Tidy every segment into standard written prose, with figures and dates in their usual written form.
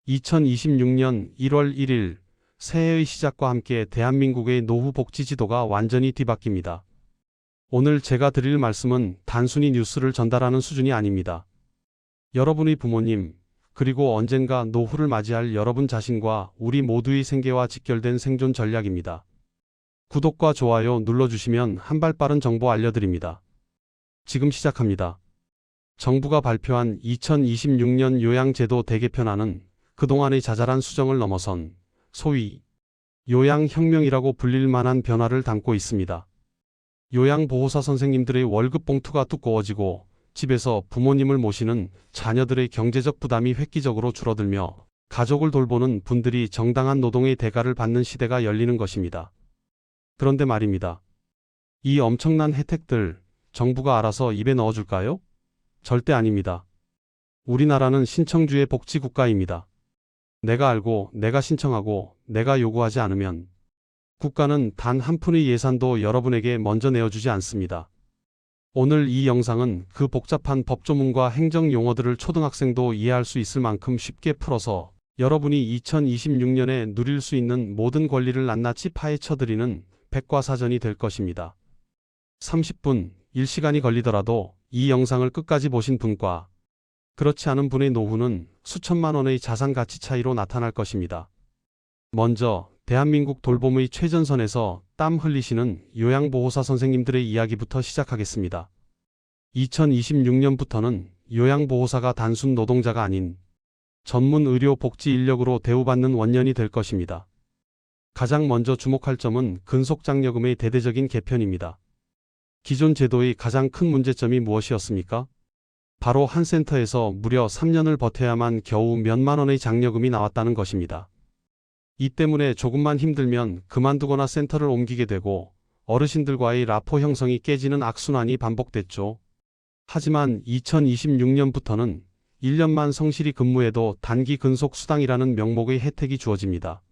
2026년 1월 1일 새해의 시작과 함께 대한민국의 노후 복지 지도가 완전히 뒤바뀝니다. 오늘 제가 드릴 말씀은 단순히 뉴스를 전달하는 수준이 아닙니다. 여러분의 부모님, 그리고 언젠가 노후를 맞이할 여러분 자신과 우리 모두의 생계와 직결된 생존 전략입니다. 구독과 좋아요 눌러주시면 한 발 빠른 정보 알려드립니다. 지금 시작합니다. 정부가 발표한 2026년 요양제도 대개편안은 그동안의 자잘한 수정을 넘어선 소위 요양혁명이라고 불릴 만한 변화를 담고 있습니다. 요양보호사 선생님들의 월급 봉투가 두꺼워지고 집에서 부모님을 모시는 자녀들의 경제적 부담이 획기적으로 줄어들며 가족을 돌보는 분들이 정당한 노동의 대가를 받는 시대가 열리는 것입니다. 그런데 말입니다. 이 엄청난 혜택들 정부가 알아서 입에 넣어줄까요? 절대 아닙니다. 우리나라는 신청주의 복지국가입니다. 내가 알고, 내가 신청하고, 내가 요구하지 않으면 국가는 단 한 푼의 예산도 여러분에게 먼저 내어주지 않습니다. 오늘 이 영상은 그 복잡한 법조문과 행정 용어들을 초등학생도 이해할 수 있을 만큼 쉽게 풀어서 여러분이 2026년에 누릴 수 있는 모든 권리를 낱낱이 파헤쳐드리는 백과사전이 될 것입니다. 30분, 1시간이 걸리더라도 이 영상을 끝까지 보신 분과 그렇지 않은 분의 노후는 수천만 원의 자산 가치 차이로 나타날 것입니다. 먼저 대한민국 돌봄의 최전선에서 땀 흘리시는 요양보호사 선생님들의 이야기부터 시작하겠습니다. 2026년부터는 요양보호사가 단순 노동자가 아닌 전문 의료 복지 인력으로 대우받는 원년이 될 것입니다. 가장 먼저 주목할 점은 근속장려금의 대대적인 개편입니다. 기존 제도의 가장 큰 문제점이 무엇이었습니까? 바로 한 센터에서 무려 3년을 버텨야만 겨우 몇만 원의 장려금이 나왔다는 것입니다. 이 때문에 조금만 힘들면 그만두거나 센터를 옮기게 되고 어르신들과의 라포 형성이 깨지는 악순환이 반복됐죠. 하지만 2026년부터는 1년만 성실히 근무해도 단기 근속 수당이라는 명목의 혜택이 주어집니다.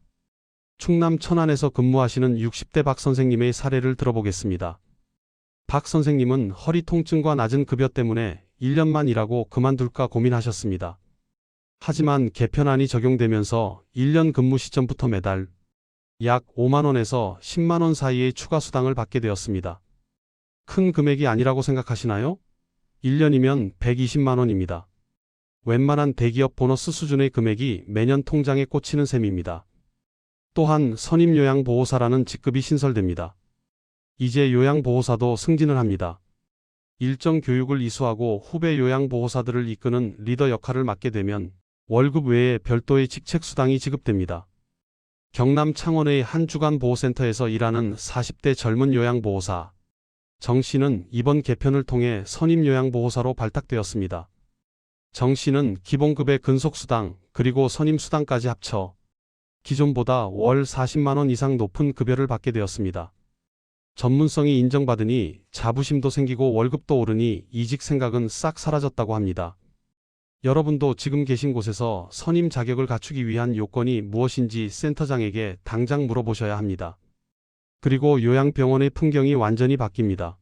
충남 천안에서 근무하시는 60대 박 선생님의 사례를 들어보겠습니다. 박 선생님은 허리 통증과 낮은 급여 때문에 1년만 일하고 그만둘까 고민하셨습니다. 하지만 개편안이 적용되면서 1년 근무 시점부터 매달 약 5만 원에서 10만 원 사이의 추가 수당을 받게 되었습니다. 큰 금액이 아니라고 생각하시나요? 1년이면 120만 원입니다. 웬만한 대기업 보너스 수준의 금액이 매년 통장에 꽂히는 셈입니다. 또한 선임요양보호사라는 직급이 신설됩니다. 이제 요양보호사도 승진을 합니다. 일정 교육을 이수하고 후배 요양보호사들을 이끄는 리더 역할을 맡게 되면 월급 외에 별도의 직책수당이 지급됩니다. 경남 창원의 한 주간보호센터에서 일하는 40대 젊은 요양보호사 정 씨는 이번 개편을 통해 선임요양보호사로 발탁되었습니다. 정 씨는 기본급의 근속수당 그리고 선임수당까지 합쳐 기존보다 월 40만 원 이상 높은 급여를 받게 되었습니다. 전문성이 인정받으니 자부심도 생기고 월급도 오르니 이직 생각은 싹 사라졌다고 합니다. 여러분도 지금 계신 곳에서 선임 자격을 갖추기 위한 요건이 무엇인지 센터장에게 당장 물어보셔야 합니다. 그리고 요양병원의 풍경이 완전히 바뀝니다.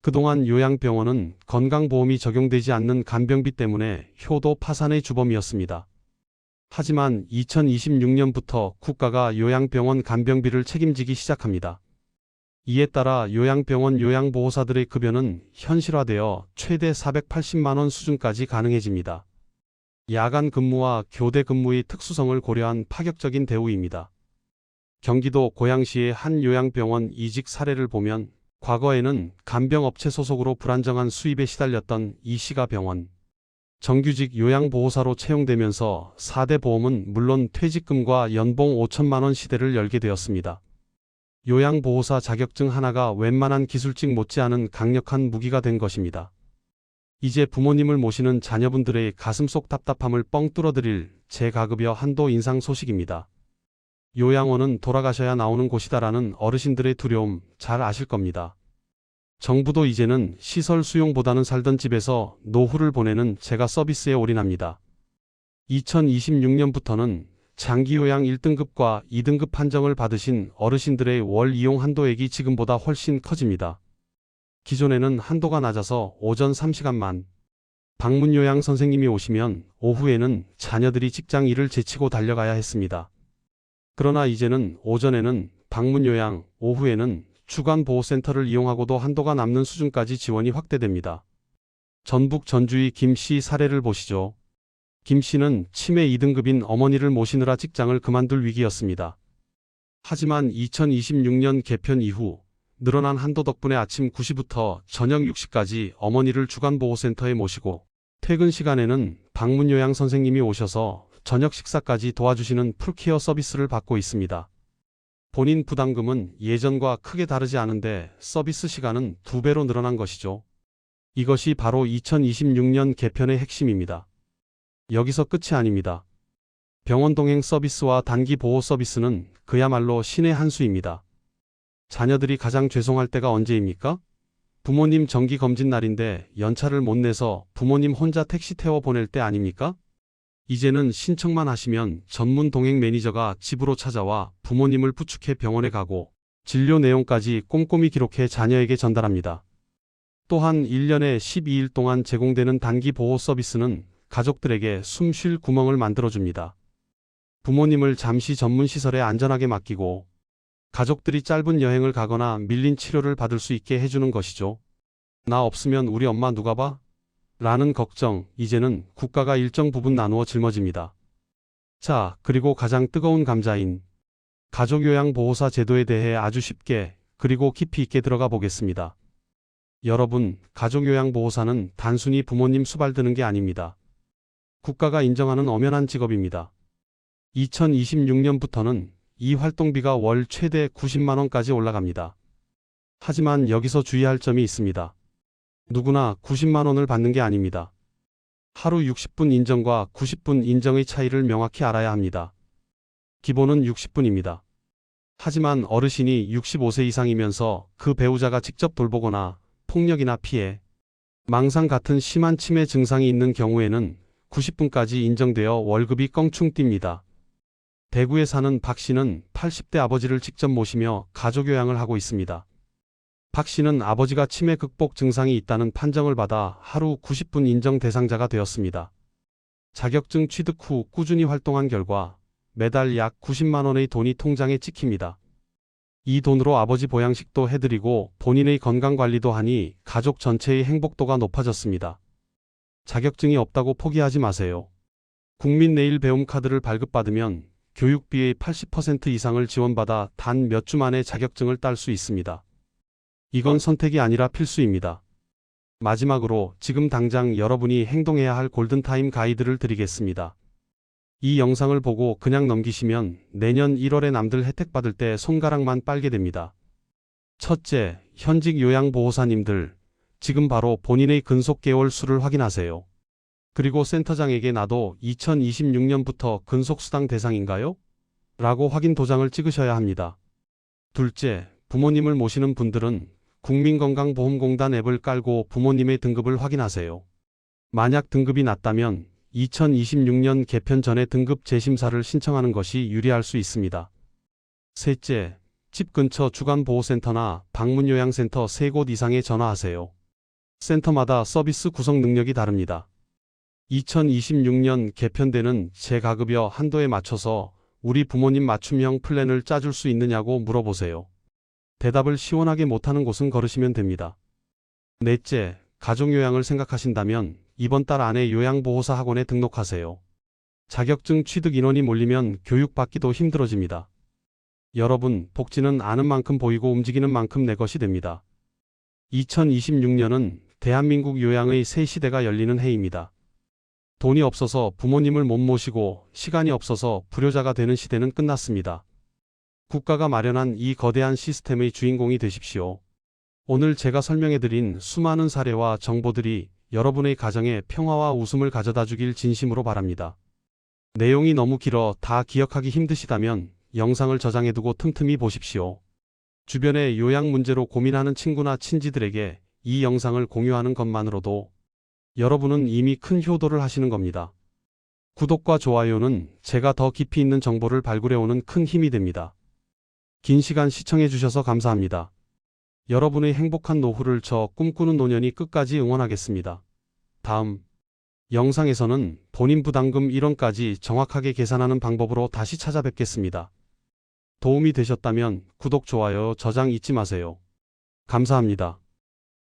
그동안 요양병원은 건강보험이 적용되지 않는 간병비 때문에 효도 파산의 주범이었습니다. 하지만 2026년부터 국가가 요양병원 간병비를 책임지기 시작합니다. 이에 따라 요양병원 요양보호사들의 급여는 현실화되어 최대 480만 원 수준까지 가능해집니다. 야간 근무와 교대 근무의 특수성을 고려한 파격적인 대우입니다. 경기도 고양시의 한 요양병원 이직 사례를 보면 과거에는 간병업체 소속으로 불안정한 수입에 시달렸던 이 씨가 병원 정규직 요양보호사로 채용되면서 4대 보험은 물론 퇴직금과 연봉 5천만 원 시대를 열게 되었습니다. 요양보호사 자격증 하나가 웬만한 기술직 못지않은 강력한 무기가 된 것입니다. 이제 부모님을 모시는 자녀분들의 가슴속 답답함을 뻥 뚫어드릴 재가급여 한도 인상 소식입니다. 요양원은 돌아가셔야 나오는 곳이다라는 어르신들의 두려움 잘 아실 겁니다. 정부도 이제는 시설 수용보다는 살던 집에서 노후를 보내는 재가 서비스에 올인합니다. 2026년부터는 장기요양 1등급과 2등급 판정을 받으신 어르신들의 월 이용 한도액이 지금보다 훨씬 커집니다. 기존에는 한도가 낮아서 오전 3시간만, 방문 요양 선생님이 오시면 오후에는 자녀들이 직장 일을 제치고 달려가야 했습니다. 그러나 이제는 오전에는 방문 요양, 오후에는 주간 보호센터를 이용하고도 한도가 남는 수준까지 지원이 확대됩니다. 전북 전주의 김 씨 사례를 보시죠. 김 씨는 치매 2등급인 어머니를 모시느라 직장을 그만둘 위기였습니다. 하지만 2026년 개편 이후 늘어난 한도 덕분에 아침 9시부터 저녁 6시까지 어머니를 주간보호센터에 모시고 퇴근 시간에는 방문 요양 선생님이 오셔서 저녁 식사까지 도와주시는 풀케어 서비스를 받고 있습니다. 본인 부담금은 예전과 크게 다르지 않은데 서비스 시간은 2배로 늘어난 것이죠. 이것이 바로 2026년 개편의 핵심입니다. 여기서 끝이 아닙니다. 병원 동행 서비스와 단기 보호 서비스는 그야말로 신의 한 수입니다. 자녀들이 가장 죄송할 때가 언제입니까? 부모님 정기검진 날인데 연차를 못 내서 부모님 혼자 택시 태워 보낼 때 아닙니까? 이제는 신청만 하시면 전문 동행 매니저가 집으로 찾아와 부모님을 부축해 병원에 가고 진료 내용까지 꼼꼼히 기록해 자녀에게 전달합니다. 또한 1년에 12일 동안 제공되는 단기 보호 서비스는 가족들에게 숨 쉴 구멍을 만들어줍니다. 부모님을 잠시 전문 시설에 안전하게 맡기고 가족들이 짧은 여행을 가거나 밀린 치료를 받을 수 있게 해주는 것이죠. 나 없으면 우리 엄마 누가 봐? 라는 걱정, 이제는 국가가 일정 부분 나누어 짊어집니다. 자, 그리고 가장 뜨거운 감자인 가족요양보호사 제도에 대해 아주 쉽게 그리고 깊이 있게 들어가 보겠습니다. 여러분, 가족요양보호사는 단순히 부모님 수발 드는 게 아닙니다. 국가가 인정하는 엄연한 직업입니다. 2026년부터는 이 활동비가 월 최대 90만 원까지 올라갑니다. 하지만 여기서 주의할 점이 있습니다. 누구나 90만 원을 받는 게 아닙니다. 하루 60분 인정과 90분 인정의 차이를 명확히 알아야 합니다. 기본은 60분입니다. 하지만 어르신이 65세 이상이면서 그 배우자가 직접 돌보거나 폭력이나 피해, 망상 같은 심한 치매 증상이 있는 경우에는 90분까지 인정되어 월급이 껑충 뜁니다. 대구에 사는 박 씨는 80대 아버지를 직접 모시며 가족요양을 하고 있습니다. 박 씨는 아버지가 치매 극복 증상이 있다는 판정을 받아 하루 90분 인정 대상자가 되었습니다. 자격증 취득 후 꾸준히 활동한 결과 매달 약 90만 원의 돈이 통장에 찍힙니다. 이 돈으로 아버지 보양식도 해드리고 본인의 건강관리도 하니 가족 전체의 행복도가 높아졌습니다. 자격증이 없다고 포기하지 마세요. 국민내일배움 카드를 발급받으면 교육비의 80% 이상을 지원받아 단 몇 주 만에 자격증을 딸 수 있습니다. 이건 선택이 아니라 필수입니다. 마지막으로 지금 당장 여러분이 행동해야 할 골든타임 가이드를 드리겠습니다. 이 영상을 보고 그냥 넘기시면 내년 1월에 남들 혜택 받을 때 손가락만 빨게 됩니다. 첫째, 현직 요양보호사님들, 지금 바로 본인의 근속 개월 수를 확인하세요. 그리고 센터장에게 나도 2026년부터 근속수당 대상인가요? 라고 확인 도장을 찍으셔야 합니다. 둘째, 부모님을 모시는 분들은 국민건강보험공단 앱을 깔고 부모님의 등급을 확인하세요. 만약 등급이 낮다면 2026년 개편 전에 등급 재심사를 신청하는 것이 유리할 수 있습니다. 셋째, 집 근처 주간보호센터나 방문요양센터 3곳 이상에 전화하세요. 센터마다 서비스 구성 능력이 다릅니다. 2026년 개편되는 재가급여 한도에 맞춰서 우리 부모님 맞춤형 플랜을 짜줄 수 있느냐고 물어보세요. 대답을 시원하게 못하는 곳은 거르시면 됩니다. 넷째, 가족요양을 생각하신다면 이번 달 안에 요양보호사 학원에 등록하세요. 자격증 취득 인원이 몰리면 교육받기도 힘들어집니다. 여러분, 복지는 아는 만큼 보이고 움직이는 만큼 내 것이 됩니다. 2026년은 대한민국 요양의 새 시대가 열리는 해입니다. 돈이 없어서 부모님을 못 모시고 시간이 없어서 불효자가 되는 시대는 끝났습니다. 국가가 마련한 이 거대한 시스템의 주인공이 되십시오. 오늘 제가 설명해드린 수많은 사례와 정보들이 여러분의 가정에 평화와 웃음을 가져다 주길 진심으로 바랍니다. 내용이 너무 길어 다 기억하기 힘드시다면 영상을 저장해두고 틈틈이 보십시오. 주변에 요양 문제로 고민하는 친구나 친지들에게 이 영상을 공유하는 것만으로도 여러분은 이미 큰 효도를 하시는 겁니다. 구독과 좋아요는 제가 더 깊이 있는 정보를 발굴해오는 큰 힘이 됩니다. 긴 시간 시청해주셔서 감사합니다. 여러분의 행복한 노후를 저 꿈꾸는 노년이 끝까지 응원하겠습니다. 다음 영상에서는 본인 부담금 1원까지 정확하게 계산하는 방법으로 다시 찾아뵙겠습니다. 도움이 되셨다면 구독, 좋아요, 저장 잊지 마세요. 감사합니다.